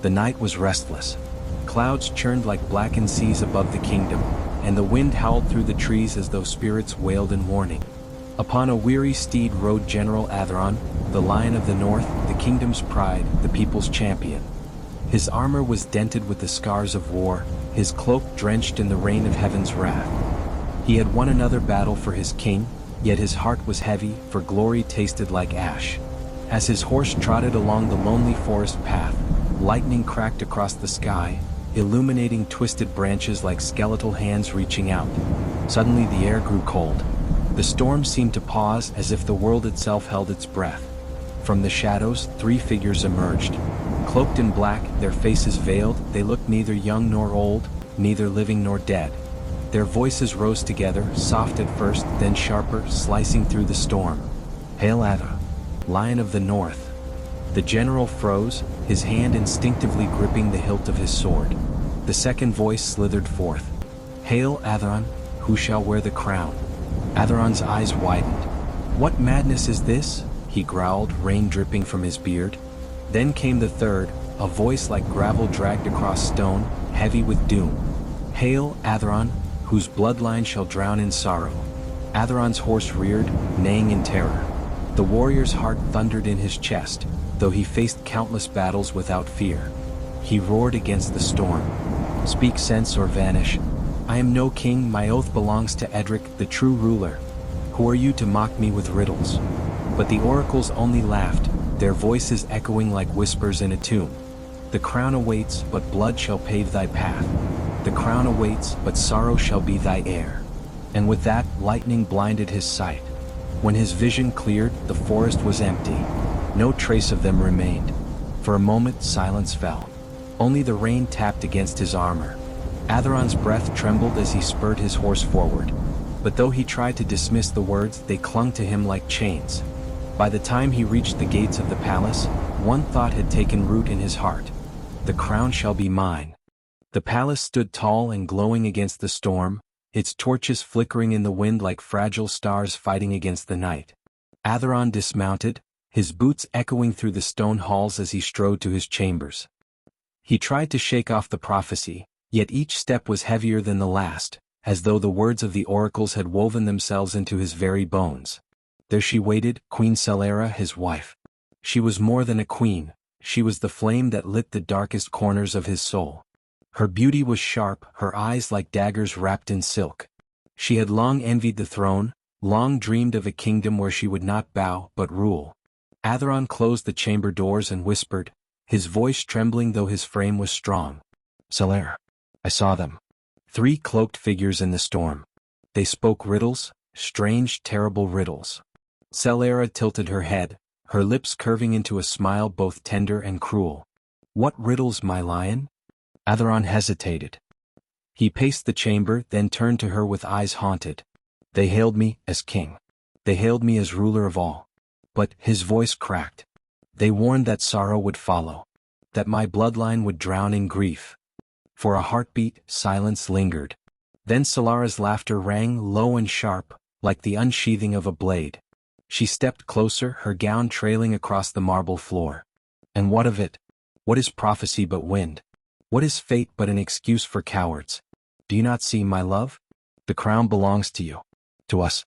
The night was restless. Clouds churned like blackened seas above the kingdom, and the wind howled through the trees as though spirits wailed in mourning. Upon a weary steed rode General Atheron, the Lion of the North, the kingdom's pride, the people's champion. His armor was dented with the scars of war, his cloak drenched in the rain of heaven's wrath. He had won another battle for his king, yet his heart was heavy, for glory tasted like ash. As his horse trotted along the lonely forest path, lightning cracked across the sky, illuminating twisted branches like skeletal hands reaching out. Suddenly the air grew cold. The storm seemed to pause as if the world itself held its breath. From the shadows, 3 figures emerged. Cloaked in black, their faces veiled, they looked neither young nor old, neither living nor dead. Their voices rose together, soft at first, then sharper, slicing through the storm. "Hail Atheron, Lion of the North." The general froze, his hand instinctively gripping the hilt of his sword. The second voice slithered forth. "Hail Atheron, who shall wear the crown?" Atheron's eyes widened. "What madness is this?" he growled, rain dripping from his beard. Then came the third, a voice like gravel dragged across stone, heavy with doom. "Hail Atheron, whose bloodline shall drown in sorrow." Atheron's horse reared, neighing in terror. The warrior's heart thundered in his chest, though he faced countless battles without fear. He roared against the storm. "Speak sense or vanish. I am no king, my oath belongs to Edric, the true ruler. Who are you to mock me with riddles?" But the oracles only laughed, their voices echoing like whispers in a tomb. "The crown awaits, but blood shall pave thy path. The crown awaits, but sorrow shall be thy heir." And with that, lightning blinded his sight. When his vision cleared, the forest was empty. No trace of them remained. For a moment, silence fell. Only the rain tapped against his armor. Atheron's breath trembled as he spurred his horse forward. But though he tried to dismiss the words, they clung to him like chains. By the time he reached the gates of the palace, one thought had taken root in his heart. "The crown shall be mine." The palace stood tall and glowing against the storm, its torches flickering in the wind like fragile stars fighting against the night. Atheron dismounted, his boots echoing through the stone halls as he strode to his chambers. He tried to shake off the prophecy, yet each step was heavier than the last, as though the words of the oracles had woven themselves into his very bones. There she waited, Queen Celera, his wife. She was more than a queen, she was the flame that lit the darkest corners of his soul. Her beauty was sharp, her eyes like daggers wrapped in silk. She had long envied the throne, long dreamed of a kingdom where she would not bow, but rule. Atheron closed the chamber doors and whispered, his voice trembling though his frame was strong. "Celera, I saw them. 3 cloaked figures in the storm. They spoke riddles, strange, terrible riddles." Celera tilted her head, her lips curving into a smile both tender and cruel. "What riddles, my lion?" Atheron hesitated. He paced the chamber, then turned to her with eyes haunted. "They hailed me as king. They hailed me as ruler of all. But," his voice cracked, "they warned that sorrow would follow, that my bloodline would drown in grief." For a heartbeat, silence lingered. Then Celera's laughter rang low and sharp, like the unsheathing of a blade. She stepped closer, her gown trailing across the marble floor. "And what of it? What is prophecy but wind? What is fate but an excuse for cowards? Do you not see, my love? The crown belongs to you. To us.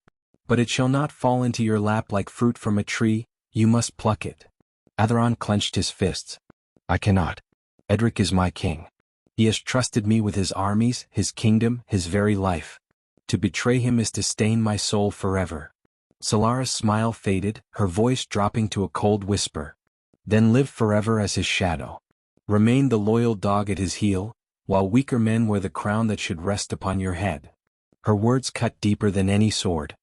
But it shall not fall into your lap like fruit from a tree, you must pluck it." Atheron clenched his fists. "I cannot. Edric is my king. He has trusted me with his armies, his kingdom, his very life. To betray him is to stain my soul forever." Celera's smile faded, her voice dropping to a cold whisper. "Then live forever as his shadow. Remain the loyal dog at his heel, while weaker men wear the crown that should rest upon your head." Her words cut deeper than any sword.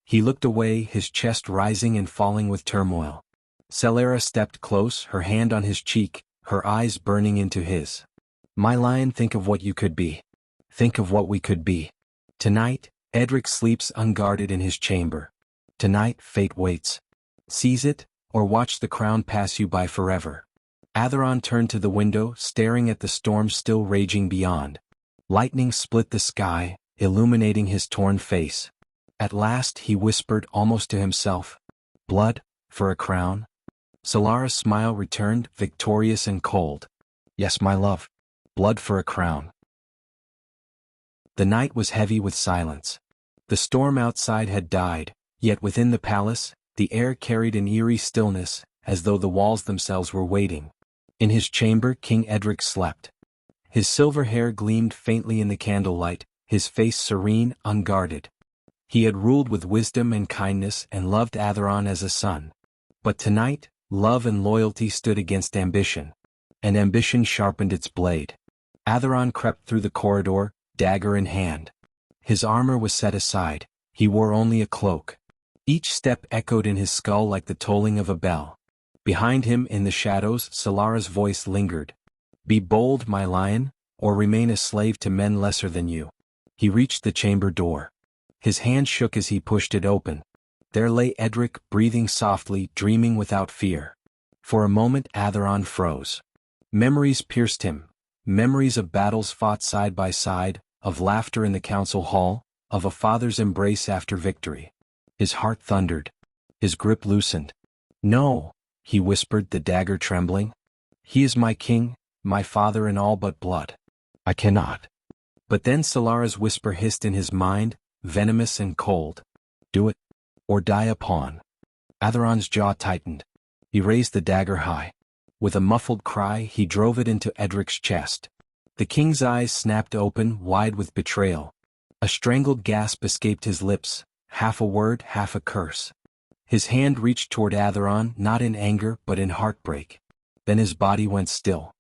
He looked away, his chest rising and falling with turmoil. Celera stepped close, her hand on his cheek, her eyes burning into his. "My lion, think of what you could be. Think of what we could be. Tonight, Edric sleeps unguarded in his chamber. Tonight, fate waits. Seize it, or watch the crown pass you by forever." Atheron turned to the window, staring at the storm still raging beyond. Lightning split the sky, illuminating his torn face. At last he whispered almost to himself, "Blood, for a crown?" Celera's smile returned, victorious and cold. Yes, my love. Blood for a crown. The night was heavy with silence. The storm outside had died, yet within the palace, the air carried an eerie stillness, as though the walls themselves were waiting. In his chamber King Edric slept. His silver hair gleamed faintly in the candlelight, his face serene, unguarded. He had ruled with wisdom and kindness and loved Atheron as a son. But tonight, love and loyalty stood against ambition. And ambition sharpened its blade. Atheron crept through the corridor, dagger in hand. His armor was set aside, he wore only a cloak. Each step echoed in his skull like the tolling of a bell. Behind him in the shadows Solara's voice lingered. Be bold, my lion, or remain a slave to men lesser than you. He reached the chamber door. His hand shook as he pushed it open. There lay Edric, breathing softly, dreaming without fear. For a moment Atheron froze. Memories pierced him. Memories of battles fought side by side, of laughter in the council hall, of a father's embrace after victory. His heart thundered. His grip loosened. No, he whispered, the dagger trembling. He is my king, my father in all but blood. I cannot. But then Solara's whisper hissed in his mind, venomous and cold. Do it, or die a pawn. Atheron's jaw tightened. He raised the dagger high. With a muffled cry he drove it into Edric's chest. The king's eyes snapped open, wide with betrayal. A strangled gasp escaped his lips, half a word, half a curse. His hand reached toward Atheron, not in anger but in heartbreak. Then his body went still.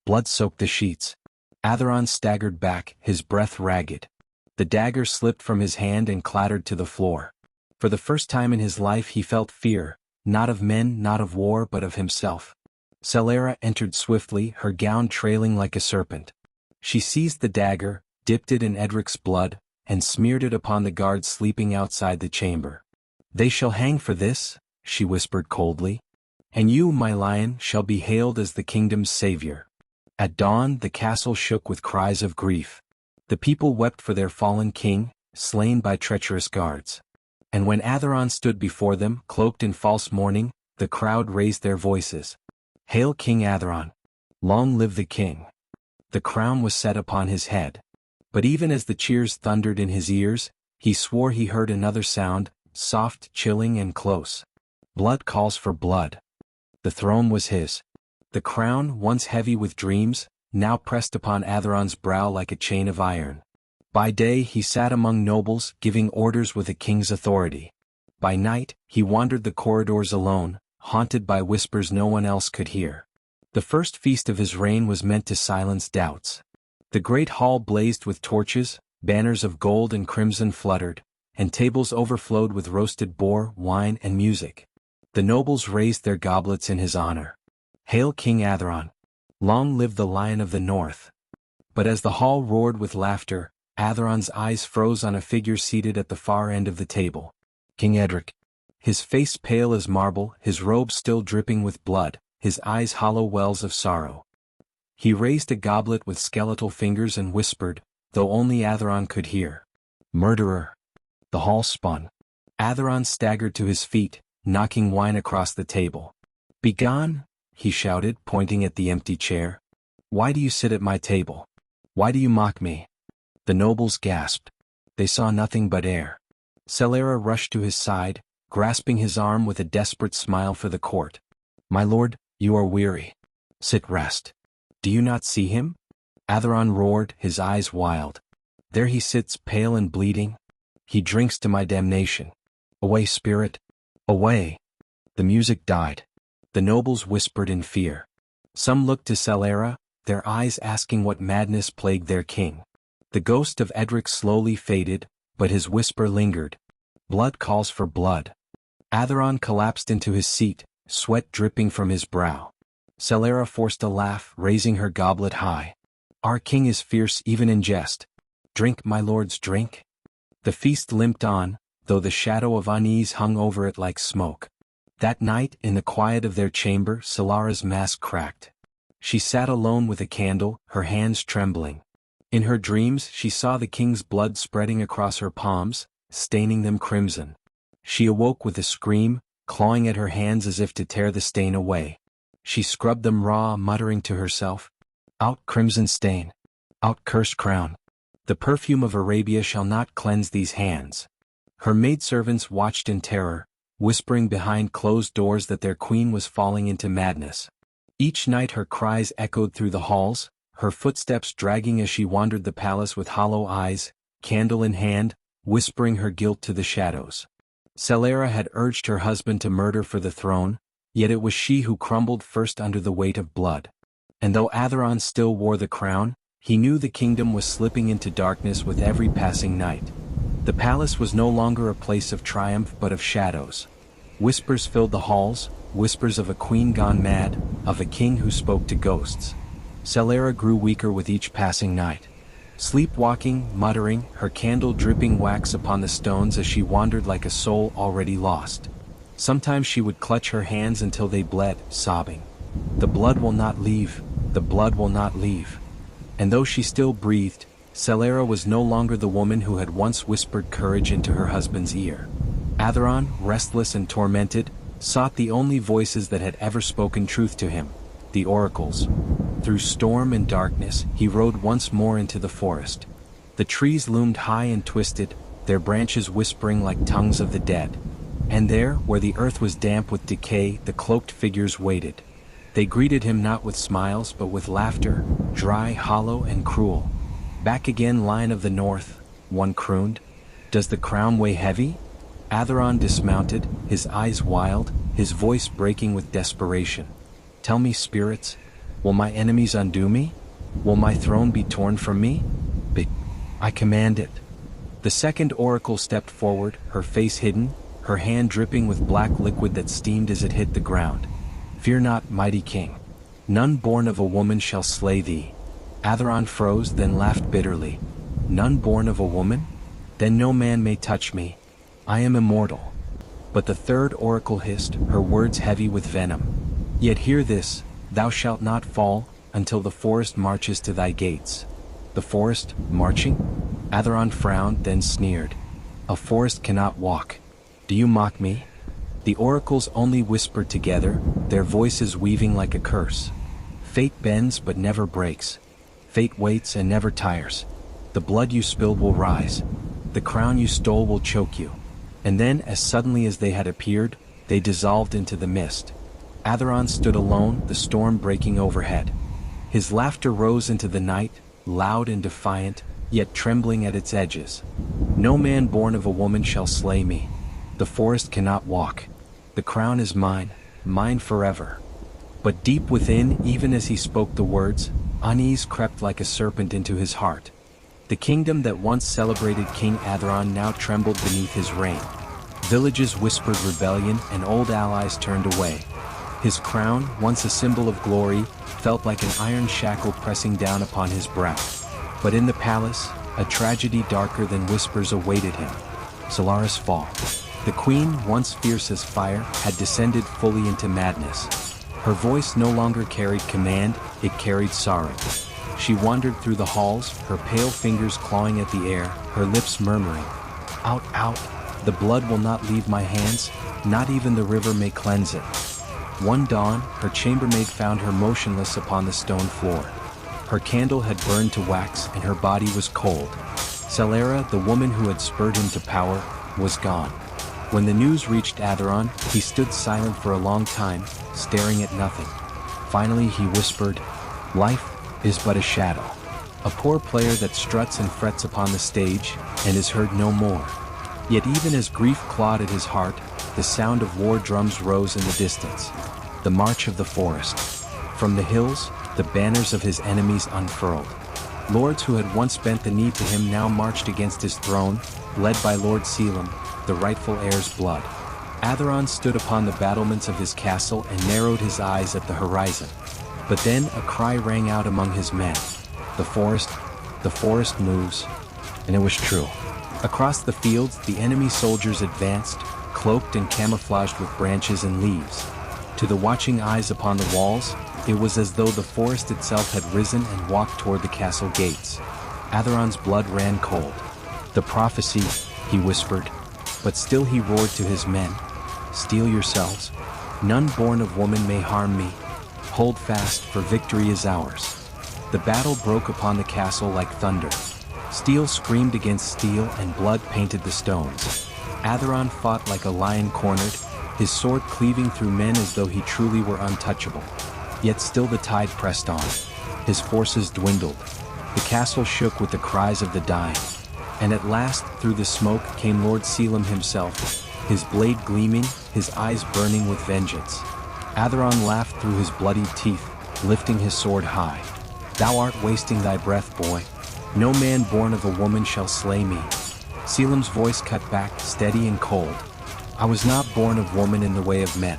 Blood soaked the sheets. Atheron staggered back, his breath ragged. The dagger slipped from his hand and clattered to the floor. For the first time in his life he felt fear, not of men, not of war, but of himself. Solara entered swiftly, her gown trailing like a serpent. She seized the dagger, dipped it in Edric's blood, and smeared it upon the guards sleeping outside the chamber. They shall hang for this, she whispered coldly. And you, my lion, shall be hailed as the kingdom's savior. At dawn the castle shook with cries of grief. The people wept for their fallen king, slain by treacherous guards. And when Atheron stood before them, cloaked in false mourning, the crowd raised their voices. Hail King Atheron! Long live the king! The crown was set upon his head. But even as the cheers thundered in his ears, he swore he heard another sound, soft, chilling and close. Blood calls for blood. The throne was his. The crown, once heavy with dreams, now pressed upon Atheron's brow like a chain of iron. By day he sat among nobles, giving orders with a king's authority. By night, he wandered the corridors alone, haunted by whispers no one else could hear. The first feast of his reign was meant to silence doubts. The great hall blazed with torches, banners of gold and crimson fluttered, and tables overflowed with roasted boar, wine, and music. The nobles raised their goblets in his honor. Hail King Atheron! Long live the Lion of the North! But as the hall roared with laughter, Atheron's eyes froze on a figure seated at the far end of the table. King Edric. His face pale as marble, his robe still dripping with blood, his eyes hollow wells of sorrow. He raised a goblet with skeletal fingers and whispered, though only Atheron could hear. Murderer! The hall spun. Atheron staggered to his feet, knocking wine across the table. Begone! He shouted, pointing at the empty chair. Why do you sit at my table? Why do you mock me? The nobles gasped. They saw nothing but air. Solara rushed to his side, grasping his arm with a desperate smile for the court. My lord, you are weary. Sit rest. Do you not see him? Atheron roared, his eyes wild. There he sits, pale and bleeding. He drinks to my damnation. Away, spirit! Away! The music died. The nobles whispered in fear. Some looked to Solara, their eyes asking what madness plagued their king. The ghost of Edric slowly faded, but his whisper lingered. Blood calls for blood. Atheron collapsed into his seat, sweat dripping from his brow. Solara forced a laugh, raising her goblet high. Our king is fierce even in jest. Drink, my lords, drink. The feast limped on, though the shadow of unease hung over it like smoke. That night, in the quiet of their chamber, Solara's mask cracked. She sat alone with a candle, her hands trembling. In her dreams she saw the king's blood spreading across her palms, staining them crimson. She awoke with a scream, clawing at her hands as if to tear the stain away. She scrubbed them raw, muttering to herself, Out crimson stain. Out cursed crown. The perfume of Arabia shall not cleanse these hands. Her maidservants watched in terror, whispering behind closed doors that their queen was falling into madness. Each night her cries echoed through the halls, her footsteps dragging as she wandered the palace with hollow eyes, candle in hand, whispering her guilt to the shadows. Celara had urged her husband to murder for the throne, yet it was she who crumbled first under the weight of blood. And though Atheron still wore the crown, he knew the kingdom was slipping into darkness with every passing night. The palace was no longer a place of triumph but of shadows. Whispers filled the halls, whispers of a queen gone mad, of a king who spoke to ghosts. Celara grew weaker with each passing night. Sleepwalking, muttering, her candle dripping wax upon the stones as she wandered like a soul already lost. Sometimes she would clutch her hands until they bled, sobbing, "The blood will not leave, the blood will not leave." And though she still breathed, Celara was no longer the woman who had once whispered courage into her husband's ear. Atheron, restless and tormented, sought the only voices that had ever spoken truth to him, the oracles. Through storm and darkness, he rode once more into the forest. The trees loomed high and twisted, their branches whispering like tongues of the dead. And there, where the earth was damp with decay, the cloaked figures waited. They greeted him not with smiles but with laughter, dry, hollow, and cruel. "Back again, Lion of the North," one crooned. "Does the crown weigh heavy?" Atheron dismounted, his eyes wild, his voice breaking with desperation. "Tell me, spirits, will my enemies undo me? Will my throne be torn from me? I command it." The second oracle stepped forward, her face hidden, her hand dripping with black liquid that steamed as it hit the ground. "Fear not, mighty king. None born of a woman shall slay thee." Atheron froze, then laughed bitterly. "None born of a woman? Then no man may touch me. I am immortal." But the third oracle hissed, her words heavy with venom. "Yet hear this, thou shalt not fall, until the forest marches to thy gates." "The forest, marching?" Atheron frowned, then sneered. "A forest cannot walk. Do you mock me?" The oracles only whispered together, their voices weaving like a curse. "Fate bends but never breaks. Fate waits and never tires. The blood you spilled will rise. The crown you stole will choke you." And then, as suddenly as they had appeared, they dissolved into the mist. Atheron stood alone, the storm breaking overhead. His laughter rose into the night, loud and defiant, yet trembling at its edges. "No man born of a woman shall slay me. The forest cannot walk. The crown is mine, mine forever." But deep within, even as he spoke the words, unease crept like a serpent into his heart. The kingdom that once celebrated King Atheron now trembled beneath his reign. Villages whispered rebellion and old allies turned away. His crown, once a symbol of glory, felt like an iron shackle pressing down upon his brow. But in the palace, a tragedy darker than whispers awaited him. Celara's fall. The queen, once fierce as fire, had descended fully into madness. Her voice no longer carried command, it carried sorrow. She wandered through the halls, her pale fingers clawing at the air, her lips murmuring, "Out, out, the blood will not leave my hands, not even the river may cleanse it." One dawn, her chambermaid found her motionless upon the stone floor. Her candle had burned to wax and her body was cold. Celara, the woman who had spurred him to power, was gone. When the news reached Atheron, he stood silent for a long time, staring at nothing. Finally he whispered, "Life is but a shadow. A poor player that struts and frets upon the stage, and is heard no more." Yet even as grief clawed at his heart, the sound of war drums rose in the distance. The march of the forest. From the hills, the banners of his enemies unfurled. Lords who had once bent the knee to him now marched against his throne, led by Lord Selim, the rightful heir's blood. Atheron stood upon the battlements of his castle and narrowed his eyes at the horizon. But then a cry rang out among his men. The forest moves." And it was true. Across the fields, the enemy soldiers advanced, cloaked and camouflaged with branches and leaves. To the watching eyes upon the walls, it was as though the forest itself had risen and walked toward the castle gates. Atheron's blood ran cold. "The prophecy," he whispered, but still he roared to his men, "Steel yourselves. None born of woman may harm me. Hold fast, for victory is ours." The battle broke upon the castle like thunder. Steel screamed against steel and blood painted the stones. Atheron fought like a lion cornered, his sword cleaving through men as though he truly were untouchable. Yet still the tide pressed on. His forces dwindled. The castle shook with the cries of the dying. And at last, through the smoke, came Lord Selim himself, his blade gleaming, his eyes burning with vengeance. Atheron laughed through his bloody teeth, lifting his sword high. "Thou art wasting thy breath, boy. No man born of a woman shall slay me." Selim's voice cut back, steady and cold. "I was not born of woman in the way of men.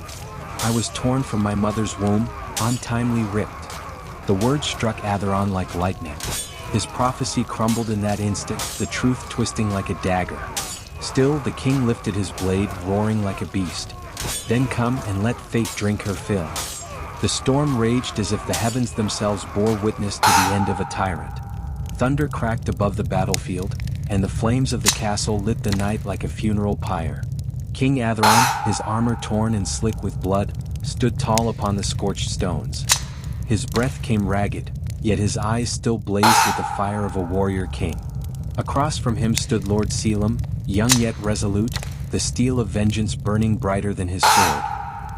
I was torn from my mother's womb, untimely ripped." The words struck Atheron like lightning. His prophecy crumbled in that instant, the truth twisting like a dagger. Still, the king lifted his blade, roaring like a beast. "Then come and let fate drink her fill." The storm raged as if the heavens themselves bore witness to the end of a tyrant. Thunder cracked above the battlefield, and the flames of the castle lit the night like a funeral pyre. King Atheron, his armor torn and slick with blood, stood tall upon the scorched stones. His breath came ragged, yet his eyes still blazed with the fire of a warrior king. Across from him stood Lord Selim, young yet resolute, the steel of vengeance burning brighter than his sword.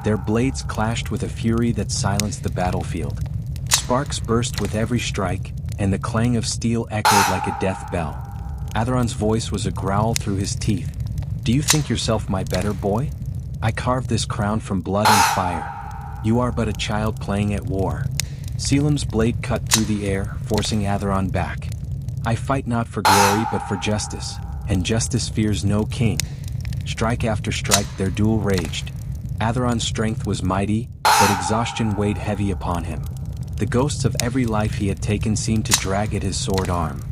Their blades clashed with a fury that silenced the battlefield. Sparks burst with every strike, and the clang of steel echoed like a death bell. Atheron's voice was a growl through his teeth. "Do you think yourself my better, boy? I carved this crown from blood and fire. You are but a child playing at war." Selim's blade cut through the air, forcing Atheron back. "I fight not for glory but for justice, and justice fears no king." Strike after strike their duel raged. Atheron's strength was mighty, but exhaustion weighed heavy upon him. The ghosts of every life he had taken seemed to drag at his sword arm.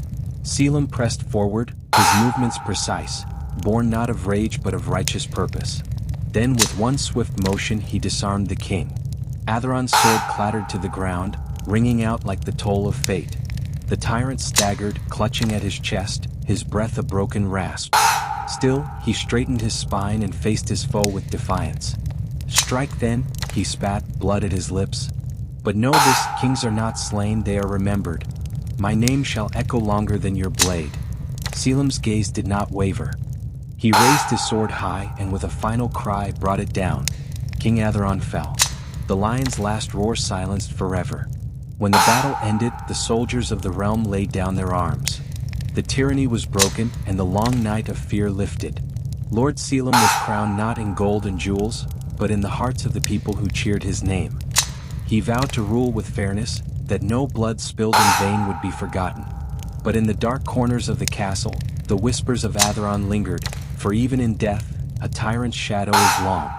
Selim pressed forward, his movements precise, born not of rage but of righteous purpose. Then with one swift motion he disarmed the king. Atheron's sword clattered to the ground, ringing out like the toll of fate. The tyrant staggered, clutching at his chest, his breath a broken rasp. Still, he straightened his spine and faced his foe with defiance. "Strike then," he spat, blood at his lips. "But know this, kings are not slain, they are remembered. My name shall echo longer than your blade." Selim's gaze did not waver. He raised his sword high and with a final cry brought it down. King Atheron fell. The lion's last roar silenced forever. When the battle ended, the soldiers of the realm laid down their arms. The tyranny was broken and the long night of fear lifted. Lord Selim was crowned not in gold and jewels, but in the hearts of the people who cheered his name. He vowed to rule with fairness, that no blood spilled in vain would be forgotten. But in the dark corners of the castle, the whispers of Atheron lingered, for even in death, a tyrant's shadow is long.